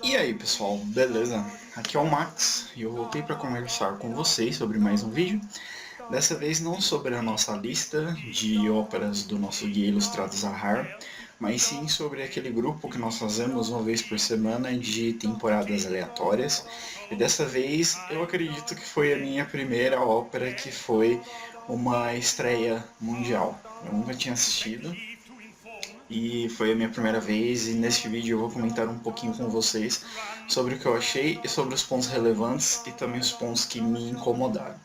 E aí pessoal, beleza? Aqui é o Max e eu voltei para conversar com vocês sobre mais um vídeo. Dessa vez não sobre a nossa lista de óperas do nosso Guia Ilustrado Zahar, mas sim sobre aquele grupo que nós fazemos uma vez por semana de temporadas aleatórias. E dessa vez eu acredito que foi a minha primeira ópera que foi uma estreia mundial. Eu nunca tinha assistido e foi a minha primeira vez, e neste vídeo eu vou comentar um pouquinho com vocês sobre o que eu achei e sobre os pontos relevantes e também os pontos que me incomodaram.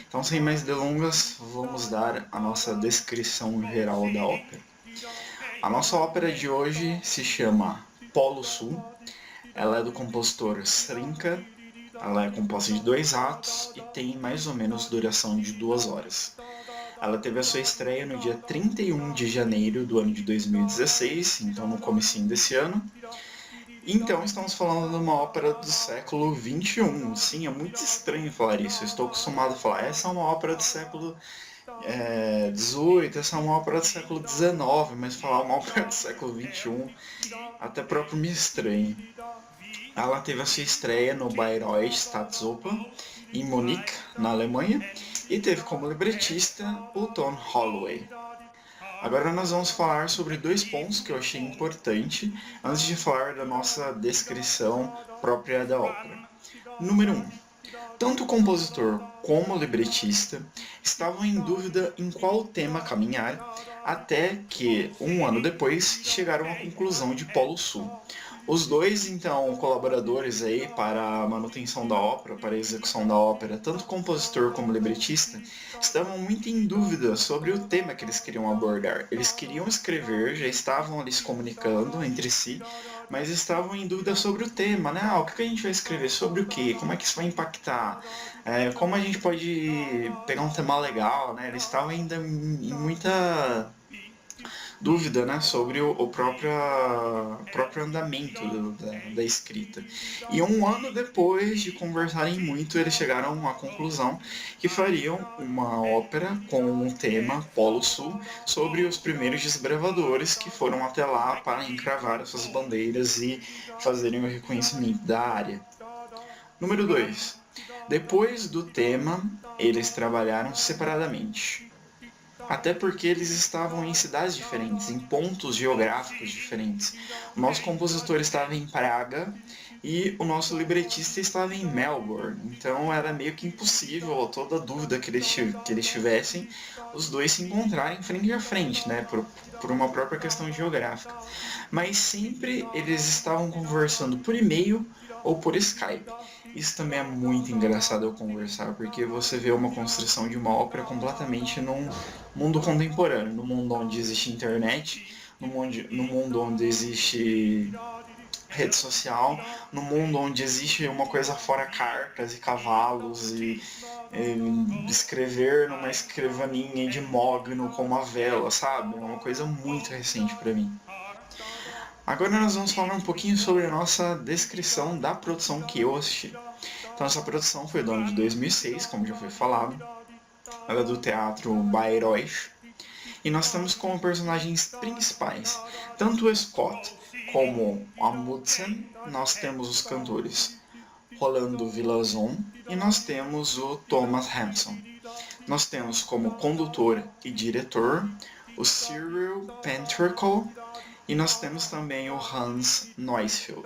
Então, sem mais delongas, vamos dar a nossa descrição geral da ópera. A nossa ópera de hoje se chama Polo Sul. Ela é do compositor Srinka. Ela é composta de 2 atos e tem mais ou menos duração de 2 horas. Ela teve a sua estreia no dia 31 de janeiro do ano de 2016, então no comecinho desse ano. Então estamos falando de uma ópera do século XXI. Sim, é muito estranho falar isso. Eu estou acostumado a falar, essa é uma ópera do século XVIII, essa é uma ópera do século XIX, mas falar uma ópera do século XXI até próprio me estranha. Ela teve a sua estreia no Bayreuth Staatsoper, em Munique, na Alemanha, e teve como libretista o Tom Holloway. Agora nós vamos falar sobre 2 pontos que eu achei importante antes de falar da nossa descrição própria da ópera. Número 1. Tanto o compositor como o libretista estavam em dúvida em qual tema caminhar, até que, um ano depois, chegaram à conclusão de Polo Sul. Os dois, então, colaboradores aí para a manutenção da ópera, para a execução da ópera, tanto compositor como libretista, estavam muito em dúvida sobre o tema que eles queriam abordar. Eles queriam escrever, já estavam ali se comunicando entre si, mas estavam em dúvida sobre o tema, né? O que a gente vai escrever? Sobre o quê? Como é que isso vai impactar? Como a gente pode pegar um tema legal, né? Eles estavam ainda em muita dúvida, né, sobre o próprio andamento da escrita. E um ano depois de conversarem muito, eles chegaram à conclusão que fariam uma ópera com o tema Polo Sul sobre os primeiros desbravadores que foram até lá para encravar as suas bandeiras e fazerem o reconhecimento da área. Número 2. Depois do tema, eles trabalharam separadamente. Até porque eles estavam em cidades diferentes, em pontos geográficos diferentes. O nosso compositor estava em Praga e o nosso libretista estava em Melbourne. Então era meio que impossível, toda dúvida que eles tivessem, os dois se encontrarem frente a frente, né? Por uma própria questão geográfica. Mas sempre eles estavam conversando por e-mail ou por Skype. Isso também é muito engraçado eu conversar, porque você vê uma construção de uma ópera completamente num mundo contemporâneo, no mundo onde existe internet, no mundo onde existe rede social, no mundo onde existe uma coisa fora cartas e cavalos e escrever numa escrivaninha de mogno com uma vela, sabe? É uma coisa muito recente para mim. Agora nós vamos falar um pouquinho sobre a nossa descrição da produção que eu assisti. Então essa produção foi do ano de 2006, como já foi falado. Ela é do Teatro Bayreuth. E nós temos como personagens principais tanto o Scott como a Amundsen. Nós temos os cantores Rolando Villazon e nós temos o Thomas Hampson. Nós temos como condutor e diretor o Cyril Pentricle e nós temos também o Hans Neufeld.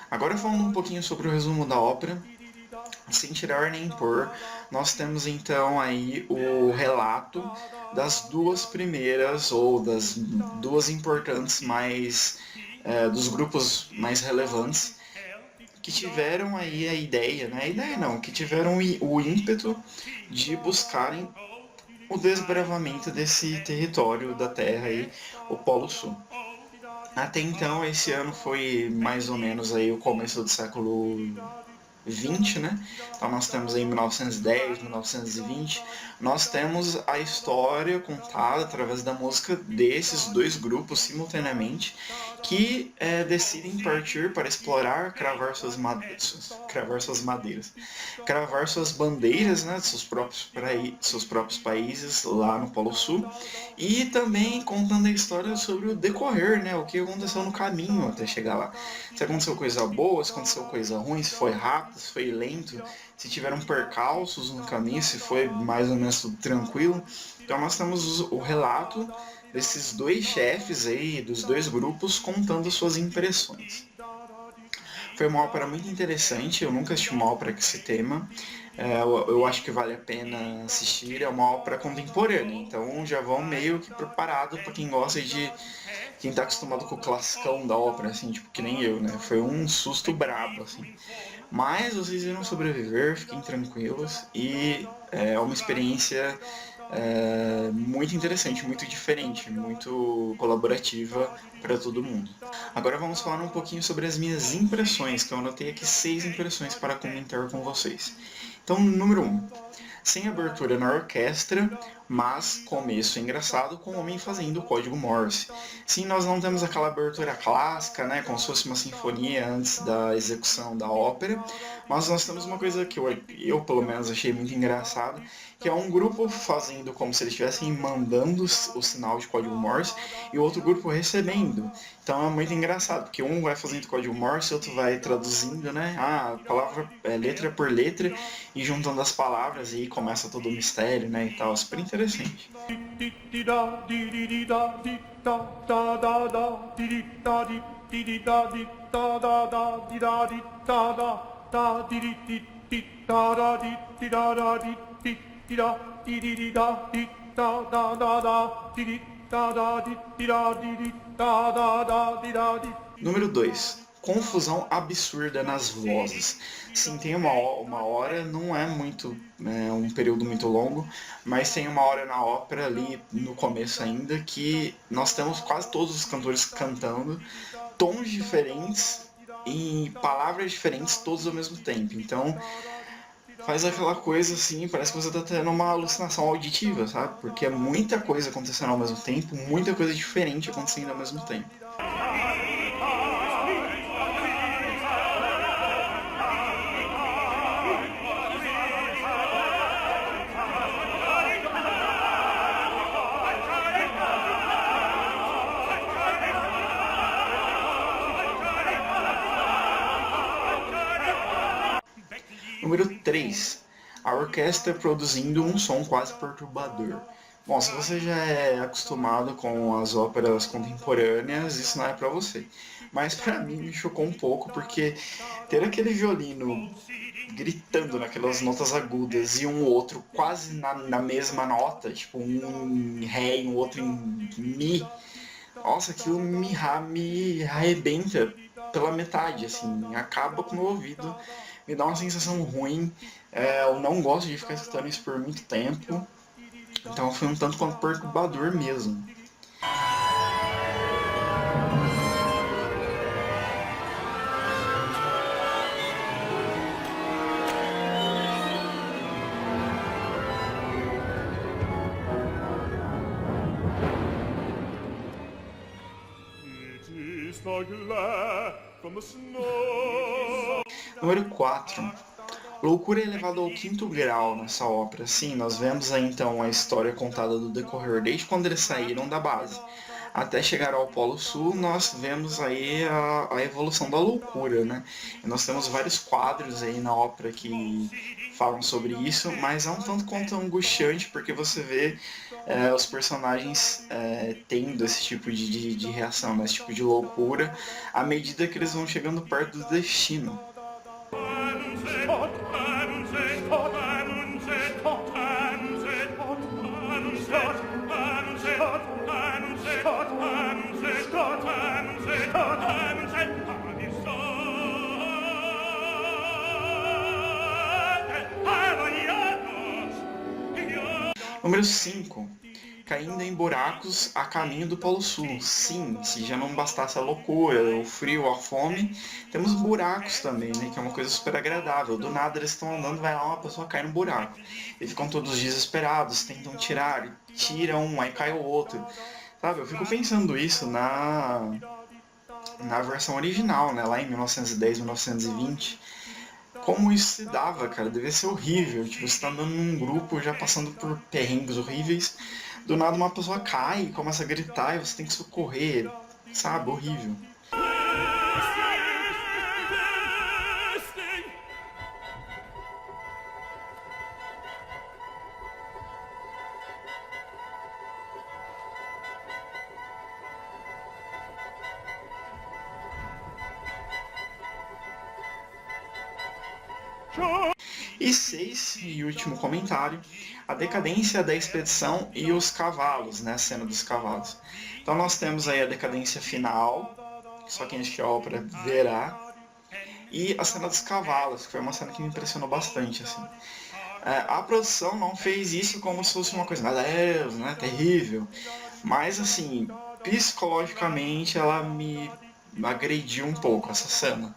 Agora falando um pouquinho sobre o resumo da ópera, sem tirar nem pôr, nós temos então aí o relato das 2 primeiras ou das 2 importantes mais dos grupos mais relevantes que tiveram aí a ideia, né? A ideia não, que tiveram o ímpeto de buscarem o desbravamento desse território da Terra aí, o Polo Sul. Até então, esse ano foi mais ou menos aí o começo do século 20, né? Então nós temos aí 1910, 1920, nós temos a história contada através da música desses dois grupos simultaneamente que decidem partir para explorar, cravar suas madeiras, cravar suas bandeiras, né, de seus próprios países lá no Polo Sul, e também contando a história sobre o decorrer, né, o que aconteceu no caminho até chegar lá. Se aconteceu coisa boa, se aconteceu coisa ruim, se foi rápido, se foi lento, se tiveram percalços no caminho, se foi mais ou menos tudo tranquilo. Então nós temos o relato desses dois chefes aí, dos dois grupos, contando suas impressões. Foi uma ópera muito interessante, eu nunca assisti uma ópera com esse tema. Eu acho que vale a pena assistir, é uma ópera contemporânea, então já vão meio que preparado para quem gosta de... Quem tá acostumado com o classicão da ópera, assim, tipo, que nem eu, né? Foi um susto brabo, assim. Mas vocês irão sobreviver, fiquem tranquilos, e é uma experiência muito interessante, muito diferente, muito colaborativa para todo mundo. Agora vamos falar um pouquinho sobre as minhas impressões, que eu anotei aqui 6 impressões para comentar com vocês. Então, número 1. Sem abertura na orquestra, mas começo engraçado com o homem fazendo o código Morse. Sim, nós não temos aquela abertura clássica, né, como se fosse uma sinfonia antes da execução da ópera, mas nós temos uma coisa que eu pelo menos achei muito engraçada, que é um grupo fazendo como se eles estivessem mandando o sinal de código Morse e o outro grupo recebendo. Então é muito engraçado, porque um vai fazendo código Morse, o outro vai traduzindo, né, a palavra letra por letra e juntando as palavras e aí começa todo o mistério, né, e tal, super interessante. Número 2. Confusão absurda nas vozes. Sim, tem uma hora, não é muito um período muito longo, mas tem uma hora na ópera ali no começo ainda que nós temos quase todos os cantores cantando tons diferentes e palavras diferentes todos ao mesmo tempo. Então faz aquela coisa assim, parece que você tá tendo uma alucinação auditiva, sabe? Porque é muita coisa acontecendo ao mesmo tempo, muita coisa diferente acontecendo ao mesmo tempo. Número 3. A orquestra produzindo um som quase perturbador. Bom, se você já é acostumado com as óperas contemporâneas, isso não é pra você. Mas pra mim me chocou um pouco, porque ter aquele violino gritando naquelas notas agudas e um outro quase na mesma nota, tipo um em Ré e um outro em Mi, nossa, aquilo me arrebenta pela metade, assim, acaba com o meu ouvido, me dá uma sensação ruim, eu não gosto de ficar escutando isso por muito tempo, então foi um tanto quanto perturbador mesmo. Número 4. Loucura é elevada ao quinto grau nessa ópera. Sim, nós vemos aí então a história contada do decorrer desde quando eles saíram da base até chegar ao Polo Sul. Nós vemos aí a evolução da loucura, né? E nós temos vários quadros aí na ópera que falam sobre isso, mas é um tanto quanto angustiante porque você vê os personagens tendo esse tipo de reação, né? Esse tipo de loucura à medida que eles vão chegando perto do destino. Número 5. caindo em buracos a caminho do Polo Sul. Sim, se já não bastasse a loucura, o frio, a fome, temos buracos também, né? Que é uma coisa super agradável. Do nada eles estão andando, vai lá, uma pessoa cai no buraco. E ficam todos desesperados, tentam tirar, tira um, aí cai o outro. Sabe, eu fico pensando isso na versão original, né? Lá em 1910, 1920. Como isso se dava, cara? Devia ser horrível. Tipo, você tá andando num grupo já passando por perrengues horríveis. Do nada uma pessoa cai e começa a gritar e você tem que socorrer. Sabe? Horrível. E 6, e último comentário, a decadência da expedição e os cavalos, né, a cena dos cavalos. Então nós temos aí a decadência final, só quem assistiu a ópera verá, e a cena dos cavalos, que foi uma cena que me impressionou bastante, assim. A produção não fez isso como se fosse uma coisa, meu Deus, né, terrível, mas assim, psicologicamente ela me agrediu um pouco essa cena.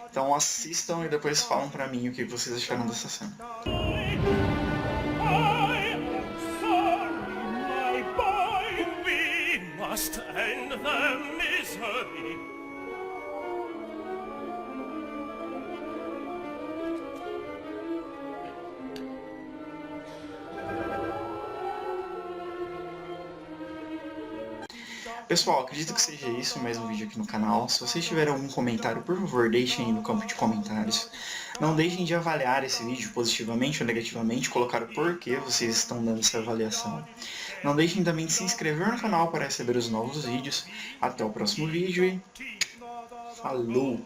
Então assistam e depois falam pra mim o que vocês acharam dessa cena. Pessoal, acredito que seja isso, mais um vídeo aqui no canal. Se vocês tiverem algum comentário, por favor, deixem aí no campo de comentários. Não deixem de avaliar esse vídeo positivamente ou negativamente, colocar o porquê vocês estão dando essa avaliação. Não deixem também de se inscrever no canal para receber os novos vídeos. Até o próximo vídeo e falou!